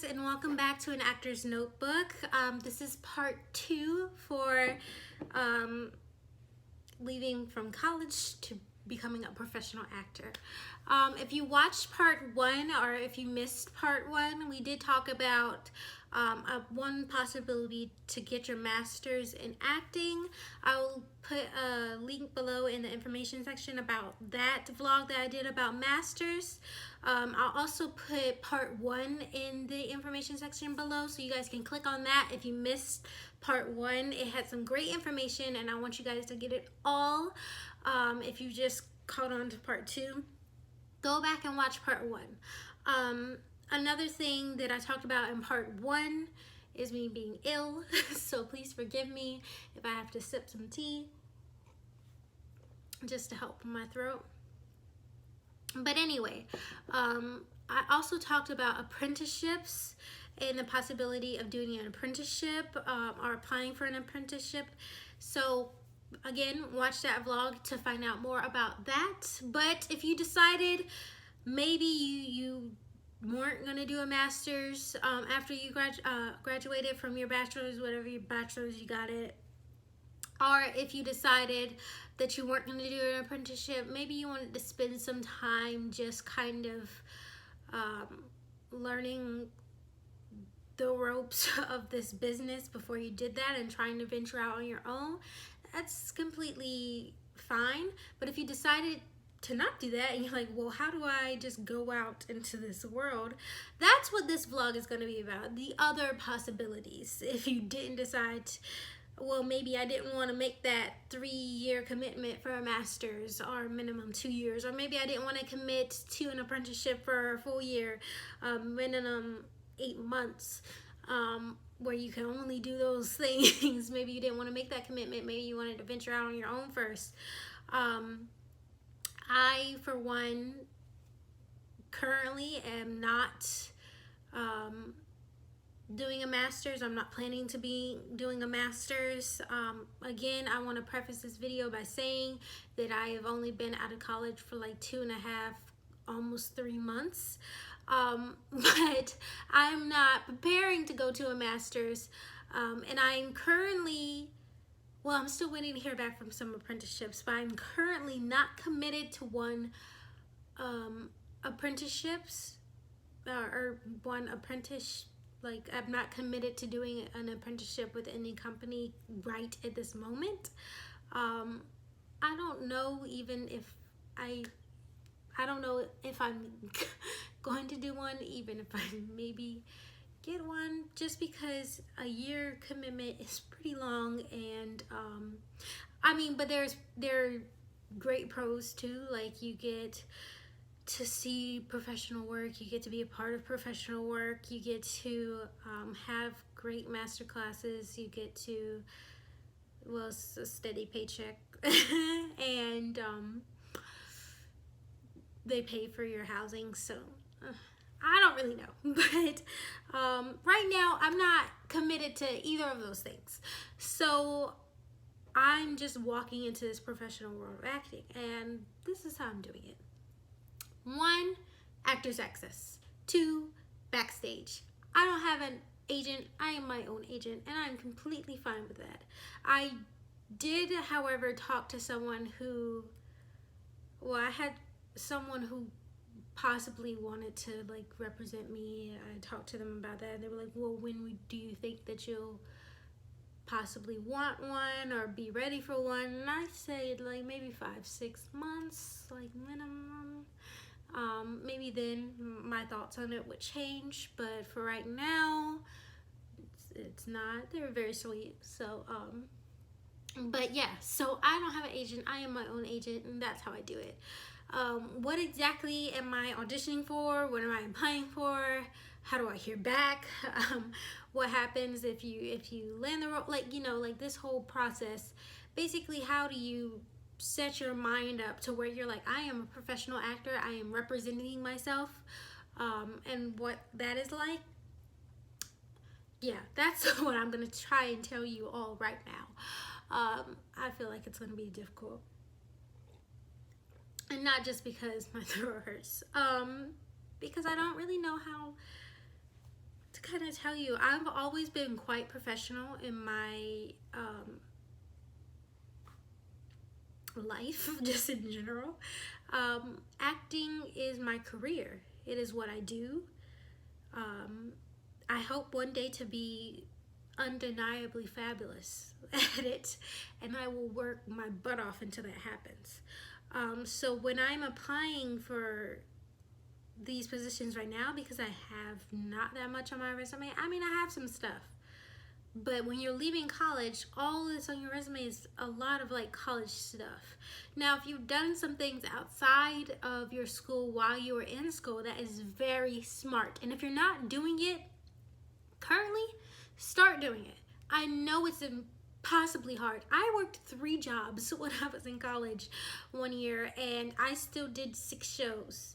and welcome back to an actor's notebook. This is part 2 for leaving from college to becoming a professional actor. If you watched part 1 or if you missed part 1, we did talk about one possibility to get your master's in acting. I'll put a link below in the information section about that vlog that I did about masters. I'll also put part 1 in the information section below so you guys can click on that if you missed part 1. It had some great information and I want you guys to get it all. If you just caught on to part 2, go back and watch part 1. Another thing that I talked about in part 1 is me being ill, so please forgive me if I have to sip some tea just to help my throat. But anyway, I also talked about apprenticeships and the possibility of doing an apprenticeship or applying for an apprenticeship. So again, watch that vlog to find out more about that. But if you decided maybe you weren't going to do a master's after you graduated from your bachelor's, whatever your bachelor's you got it, or if you decided that you weren't going to do an apprenticeship, maybe you wanted to spend some time just kind of learning the ropes of this business before you did that and trying to venture out on your own, that's completely fine. But if you decided to not do that and you're like, well, how do I just go out into this world? That's what this vlog is going to be about, the other possibilities. If you didn't decide, well, maybe I didn't want to make that 3-year commitment for a master's or minimum 2 years, or maybe I didn't want to commit to an apprenticeship for a full year, minimum 8 months, where you can only do those things. Maybe you didn't want to make that commitment. Maybe you wanted to venture out on your own first. I, for one, currently am not doing a master's. I'm not planning to be doing a master's. Again, I want to preface this video by saying that I have only been out of college for like 2.5, almost 3 months. But I'm not preparing to go to a master's, and I'm currently, well, I'm still waiting to hear back from some apprenticeships, but I'm currently not committed to one apprenticeships or one apprentice. Like, I'm not committed to doing an apprenticeship with any company right at this moment. I don't know even if I don't know if I'm going to do one, even if I maybe get one, just because a year commitment is pretty long. And I mean, but there are great pros too. Like, you get to see professional work, you get to be a part of professional work, you get to have great master classes, you get to, well, it's a steady paycheck and they pay for your housing, so I don't really know. But right now I'm not committed to either of those things, so I'm just walking into this professional world of acting, and this is how I'm doing it. 1, actor's access. 2, backstage. I don't have an agent. I am my own agent, and I'm completely fine with that. I did, however, talk to someone who, well, I had someone who possibly wanted to like represent me. I talked to them about that, and they were like, well, when do you think that you'll possibly want one or be ready for one? And I said like maybe 5-6 months, like minimum. Maybe then my thoughts on it would change, but for right now it's not. They're very sweet. So but yeah, so I don't have an agent. I am my own agent, and that's how I do it. What exactly am I auditioning for? What am I applying for? How do I hear back? What happens if you land the role? Like, you know, like this whole process. Basically, how do you set your mind up to where you're like, I am a professional actor, I am representing myself, and what that is like. Yeah, that's what I'm gonna try and tell you all right now. I feel like it's gonna be difficult, and not just because my throat hurts, because I don't really know how to kind of tell you, I've always been quite professional in my life, just in general. Acting is my career. It is what I do. Um, I hope one day to be undeniably fabulous at it, and I will work my butt off until that happens. So when I'm applying for these positions right now, because I have not that much on my resume, I mean, I have some stuff. But when you're leaving college, all that's on your resume is a lot of like college stuff. Now, if you've done some things outside of your school while you were in school, that is very smart. And if you're not doing it currently, start doing it. I know it's impossibly hard. I worked 3 jobs when I was in college one year, and I still did 6 shows.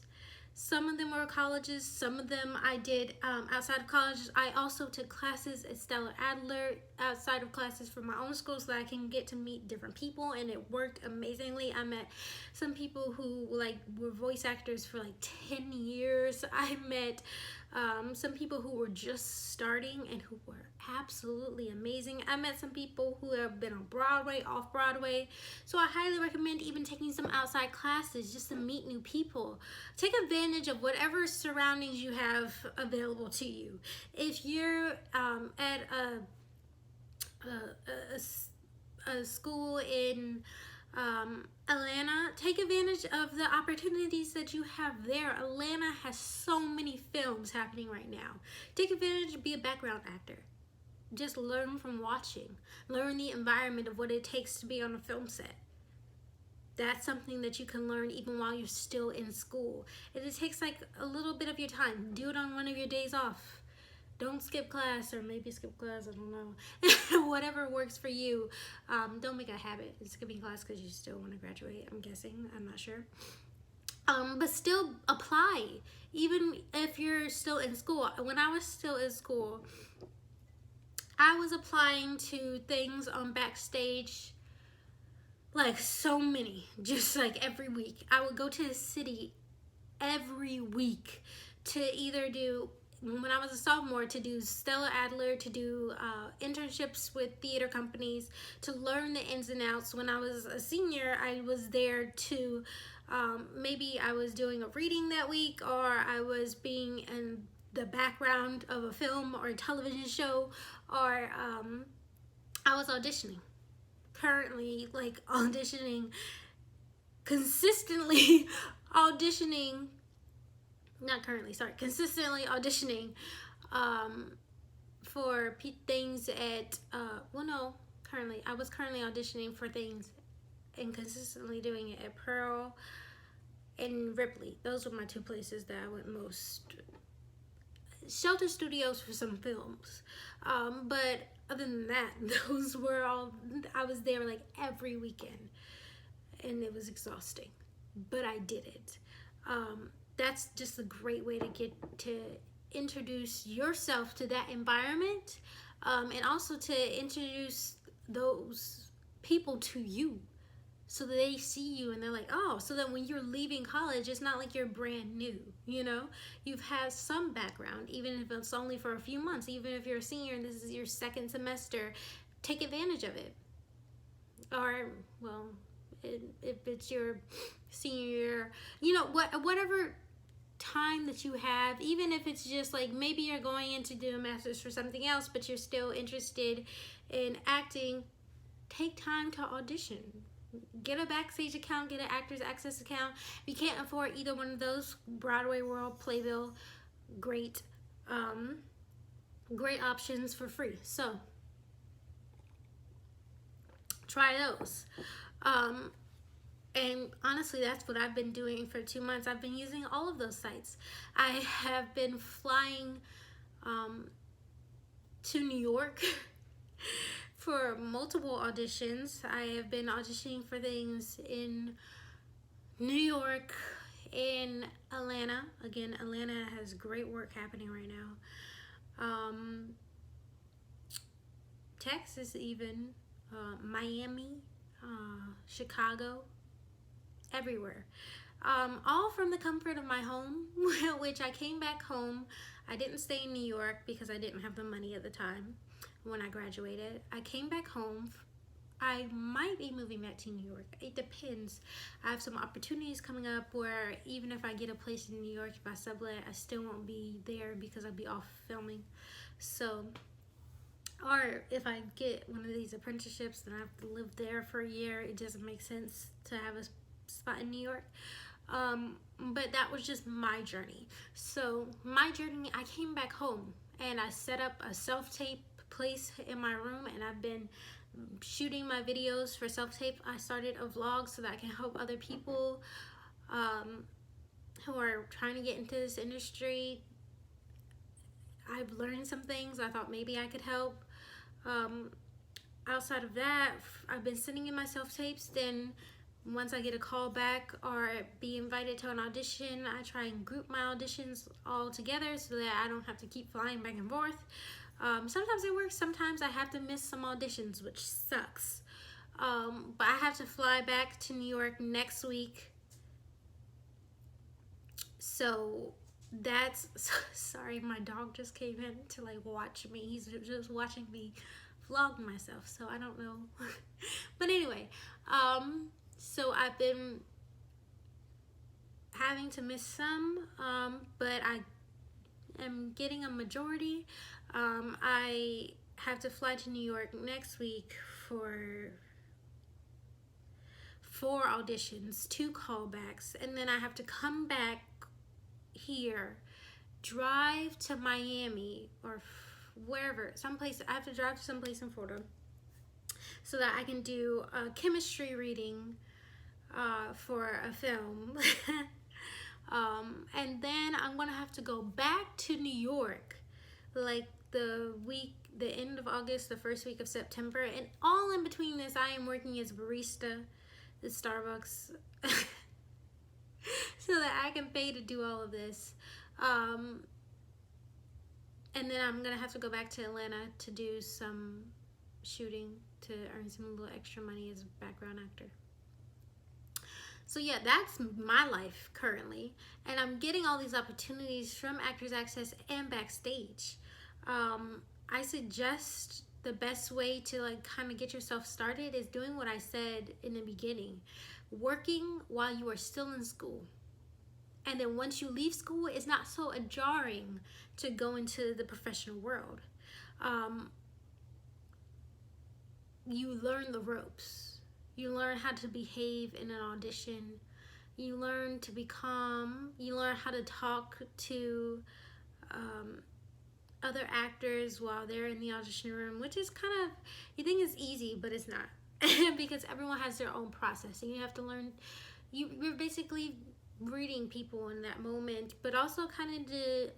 Some of them were colleges, some of them I did outside of college. I also took classes at Stella Adler outside of classes from my own school so that I can get to meet different people, and it worked amazingly. I met some people who like were voice actors for like 10 years. I met some people who were just starting and who were absolutely amazing. I met some people who have been on Broadway, off Broadway. So I highly recommend even taking some outside classes just to meet new people. Take advantage of whatever surroundings you have available to you. If you're at a school in Atlanta, take advantage of the opportunities that you have there. Atlanta has so many films happening right now. Take advantage, be a background actor. Just learn from watching. Learn the environment of what it takes to be on a film set. That's something that you can learn even while you're still in school. And it takes like a little bit of your time. Do it on one of your days off. Don't skip class, or maybe skip class, I don't know. Whatever works for you. Don't make a habit of skipping class because you still want to graduate, I'm guessing. I'm not sure. But still apply, even if you're still in school. When I was still in school, I was applying to things on Backstage, like so many, just like every week. I would go to the city every week to either do, when I was a sophomore, to do Stella Adler, to do internships with theater companies, to learn the ins and outs. When I was a senior, I was there to, maybe I was doing a reading that week, or I was being in the background of a film or a television show, or I was auditioning. Currently, like auditioning, consistently auditioning, not currently, sorry, consistently auditioning for things at, well, no, currently, I was currently auditioning for things and consistently doing it at Pearl and Ripley. Those were my 2 places that I went most. Shelter Studios for some films, but other than that, those were all, I was there like every weekend, and it was exhausting, but I did it. That's just a great way to get to introduce yourself to that environment, and also to introduce those people to you, so that they see you and they're like, oh, so that when you're leaving college, it's not like you're brand new, you know? You've had some background, even if it's only for a few months, even if you're a senior and this is your 2nd semester, take advantage of it. Or, well, if it's your senior year, you know, whatever time that you have, even if it's just like maybe you're going in to do a master's for something else, but you're still interested in acting, take time to audition. Get a Backstage account, get an Actors Access account. If you can't afford either one of those, Broadway World, Playbill, great, great options for free. So try those. And honestly, that's what I've been doing for 2 months. I've been using all of those sites. I have been flying to New York for multiple auditions. I have been auditioning for things in New York, in Atlanta. Again, Atlanta has great work happening right now. Texas even, Miami, Chicago, everywhere. All from the comfort of my home, which I came back home. I didn't stay in New York because I didn't have the money at the time when I graduated. I came back home. I might be moving back to New York. It depends. I have some opportunities coming up where even if I get a place in New York, if I sublet, I still won't be there because I'll be off filming. So, or if I get one of these apprenticeships, then I have to live there for a year. It doesn't make sense to have a spot in New York. But that was just my journey. So my journey, I came back home and I set up a self-tape place in my room, and I've been shooting my videos for self-tape. I started a vlog so that I can help other people who are trying to get into this industry. I've learned some things. I thought maybe I could help. Outside of that, I've been sending in my self-tapes. Then once I get a call back or be invited to an audition, I try and group my auditions all together so that I don't have to keep flying back and forth. Sometimes it works, sometimes I have to miss some auditions, which sucks. But I have to fly back to New York next week. So that's, sorry, my dog just came in to like watch me. He's just watching me vlog myself, so I don't know. But anyway, so I've been having to miss some, but I am getting a majority. I have to fly to New York next week for 4 auditions, 2 callbacks, and then I have to come back here, drive to Miami or wherever, someplace. I have to drive to someplace in Florida so that I can do a chemistry reading for a film. And then I'm gonna have to go back to New York like the end of August, the first week of September, and all in between this I am working as a barista at Starbucks so that I can pay to do all of this. And then I'm gonna have to go back to Atlanta to do some shooting to earn some little extra money as a background actor. So yeah, that's my life currently, and I'm getting all these opportunities from Actors Access and Backstage. I suggest the best way to like kind of get yourself started is doing what I said in the beginning, working while you are still in school. And then once you leave school, it's not so jarring to go into the professional world. You learn the ropes. You learn how to behave in an audition. You learn to be calm. You learn how to talk to other actors while they're in the audition room, which is kind of, you think it's easy, but it's not. Because everyone has their own process, and you have to learn. You're basically reading people in that moment, but also kind of to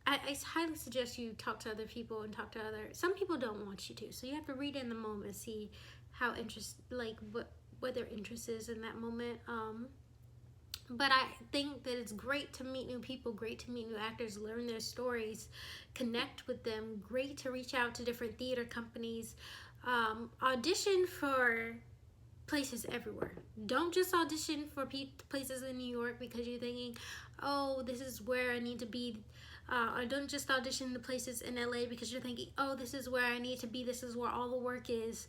I highly suggest you talk to other people and talk to some people don't want you to, so you have to read in the moment, see how what their interest is in that moment. But I think that it's great to meet new people, great to meet new actors, learn their stories, connect with them, great to reach out to different theater companies, audition for places everywhere. Don't just audition for places in New York because you're thinking, oh, this is where I need to be. Or don't just audition to places in LA because you're thinking, oh, this is where I need to be. This is where all the work is.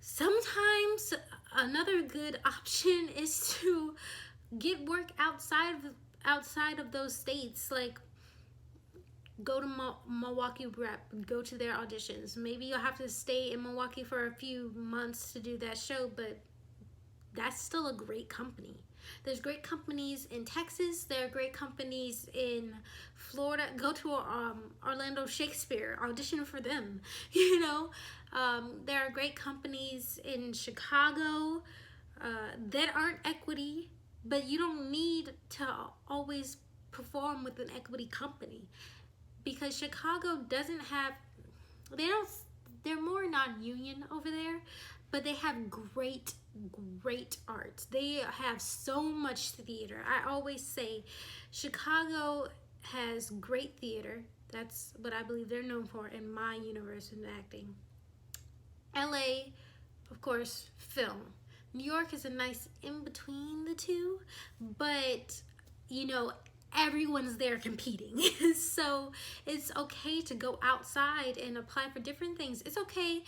Sometimes another good option is to get work outside of those states. Like, go to Milwaukee Rep, go to their auditions. Maybe you'll have to stay in Milwaukee for a few months to do that show, but that's still a great company. There's great companies in Texas. There are great companies in Florida. Go to Orlando Shakespeare, audition for them. You know, there are great companies in Chicago that aren't equity, but you don't need to always perform with an equity company, because Chicago doesn't have, they're more non-union over there, but they have great art. They have so much theater. I always say Chicago has great theater. That's what I believe they're known for in my universe in acting. LA, of course, film. New York is a nice in between the two, but you know, everyone's there competing. So it's okay to go outside and apply for different things. It's okay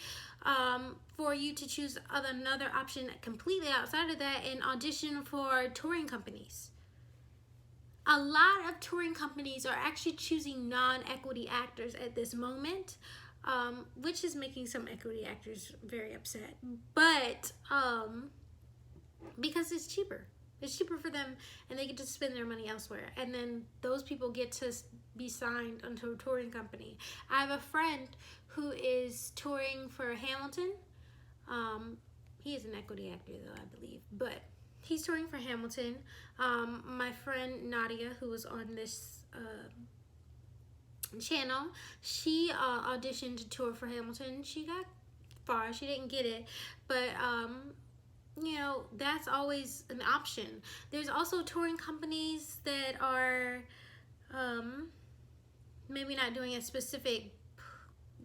for you to choose another option completely outside of that and audition for touring companies. A lot of touring companies are actually choosing non-equity actors at this moment, which is making some equity actors very upset. But because it's cheaper. It's cheaper for them, and they get to spend their money elsewhere. And then those people get to be signed onto a touring company. I have a friend who is touring for Hamilton. He is an equity actor, though, I believe. But he's touring for Hamilton. My friend Nadia, who was on this channel, she auditioned to tour for Hamilton. She got far. She didn't get it. But you know, that's always an option. There's also touring companies that are maybe not doing a specific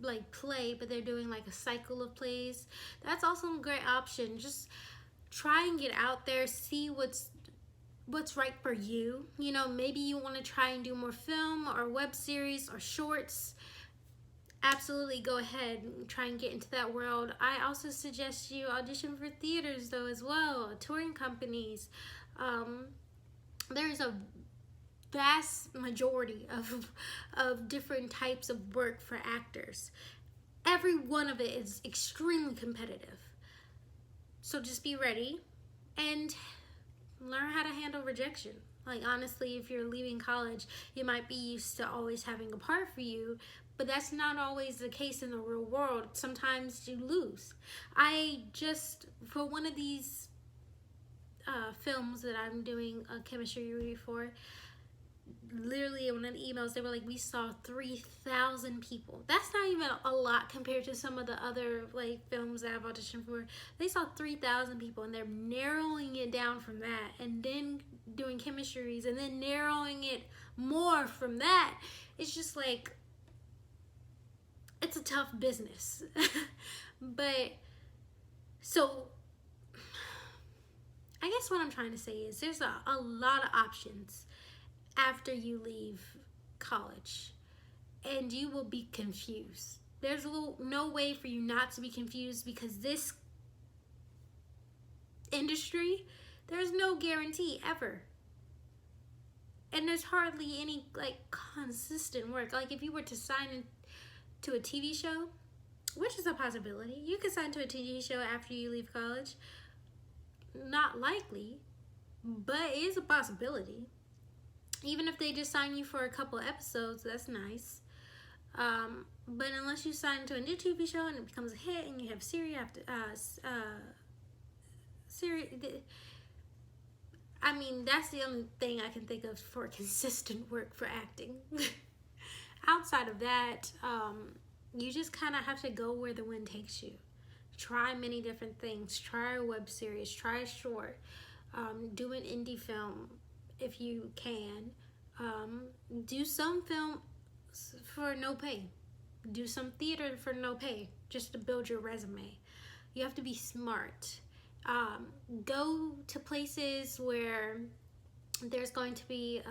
like play, but they're doing like a cycle of plays. That's also a great option. Just try and get out there, see what's right for you. You know, maybe you want to try and do more film or web series or shorts. Absolutely, go ahead and try and get into that world. I also suggest you audition for theaters though as well, touring companies. There's a vast majority of different types of work for actors. Every one of it is extremely competitive. So just be ready and learn how to handle rejection. Like honestly, if you're leaving college, you might be used to always having a part for you, but that's not always the case in the real world. Sometimes you lose. I just, for one of these films that I'm doing a chemistry review for, literally in one of the emails, they were like, we saw 3,000 people. That's not even a lot compared to some of the other like films that I've auditioned for. They saw 3,000 people, and they're narrowing it down from that, and then doing chemistries, and then narrowing it more from that. It's just like, it's a tough business. But so I guess what I'm trying to say is there's a lot of options after you leave college, and you will be confused. There's no way for you not to be confused, because this industry, there's no guarantee ever. And there's hardly any like consistent work. Like if you were to sign to a TV show, which is a possibility, you could sign to a TV show after you leave college. Not likely, but it is a possibility. Even if they just sign you for a couple episodes, that's nice. But unless you sign to a new TV show and it becomes a hit and you have series after series, I mean, that's the only thing I can think of for consistent work for acting. Outside of that, you just kind of have to go where the wind takes you. Try many different things. Try a web series. Try a short. Do an indie film if you can. Do some film for no pay. Do some theater for no pay, just to build your resume. You have to be smart. Go to places where there's going to be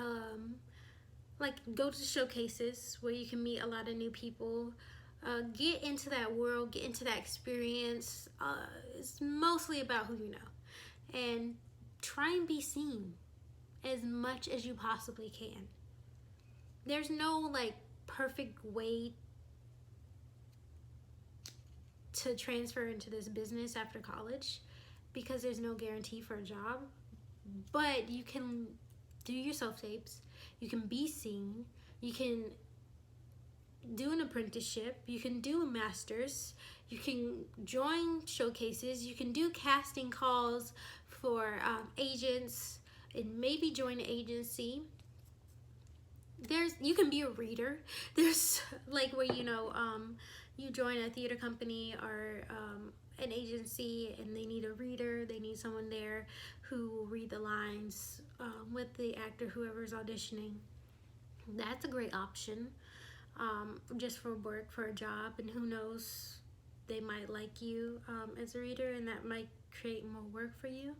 like go to showcases where you can meet a lot of new people. Get into that world, get into that experience. It's mostly about who you know, and try and be seen as much as you possibly can. There's no like perfect way to transfer into this business after college, because there's no guarantee for a job. But you can do your self-tapes, you can be seen, you can do an apprenticeship, you can do a master's, you can join showcases, you can do casting calls for agents, and maybe join an agency. You can be a reader. There's like where you join a theater company or an agency, and they need a reader. They need someone there who will read the lines with the actor, whoever's auditioning. That's a great option, just for work, for a job, and who knows, they might like you as a reader, and that might create more work for you.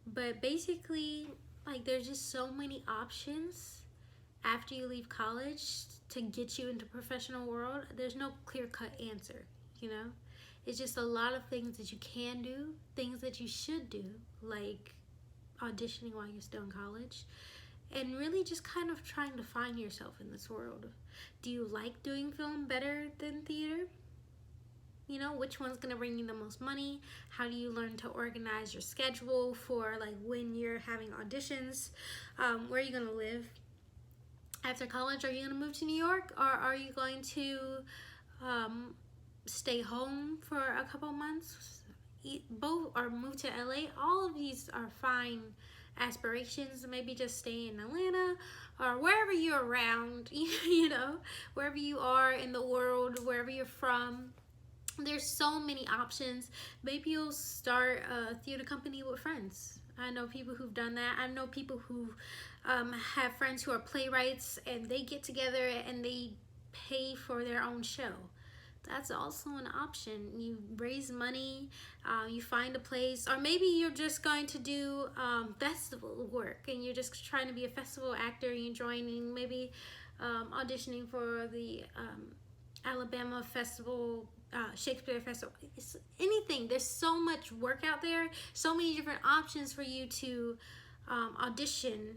But basically, like, there's just so many options after you leave college to get you into professional world, there's no clear-cut answer, you know? It's just a lot of things that you can do, things that you should do, like auditioning while you're still in college, and really just kind of trying to find yourself in this world. Do you like doing film better than theater? You know, which one's gonna bring you the most money? How do you learn to organize your schedule for like when you're having auditions? Where are you gonna live after college? Are you gonna move to New York, or are you going to stay home for a couple months? Both, or move to LA? All of these are fine aspirations. Maybe just stay in Atlanta or wherever you're around, you know, wherever you are in the world, wherever you're from. There's so many options. Maybe you'll start a theater company with friends. I know people who've done that. I know people who have friends who are playwrights, and they get together and they pay for their own show. That's also an option. You raise money, you find a place, or maybe you're just going to do festival work and you're just trying to be a festival actor. You're joining, maybe auditioning for the Alabama Festival, Shakespeare Festival. It's anything. There's so much work out there, so many different options for you to audition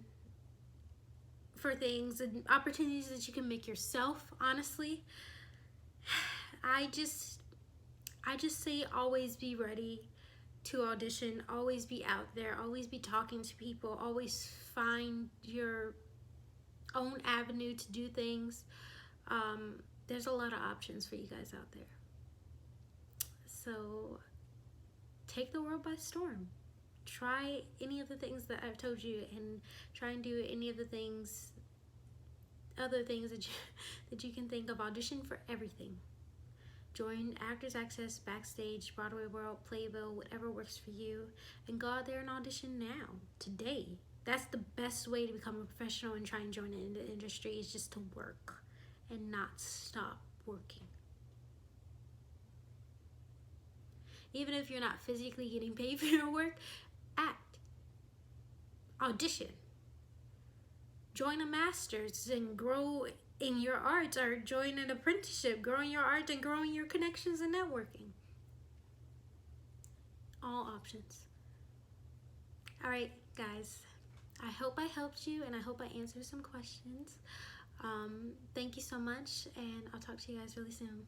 for things and opportunities that you can make yourself. Honestly, I just say always be ready to audition, always be out there, always be talking to people, always find your own avenue to do things. There's a lot of options for you guys out there. So take the world by storm. Try any of the things that I've told you, and try and do any of the things, other things that you can think of. Audition for everything. Join Actors Access, Backstage, Broadway World, Playbill, whatever works for you, and go out there and audition now, today. That's the best way to become a professional and try and join in the industry, is just to work and not stop working. Even if you're not physically getting paid for your work, act, audition, join a master's and grow in your arts, or join an apprenticeship, growing your art and growing your connections and networking. All options. All right, guys, I hope I helped you, and I hope I answered some questions. Thank you so much, and I'll talk to you guys really soon.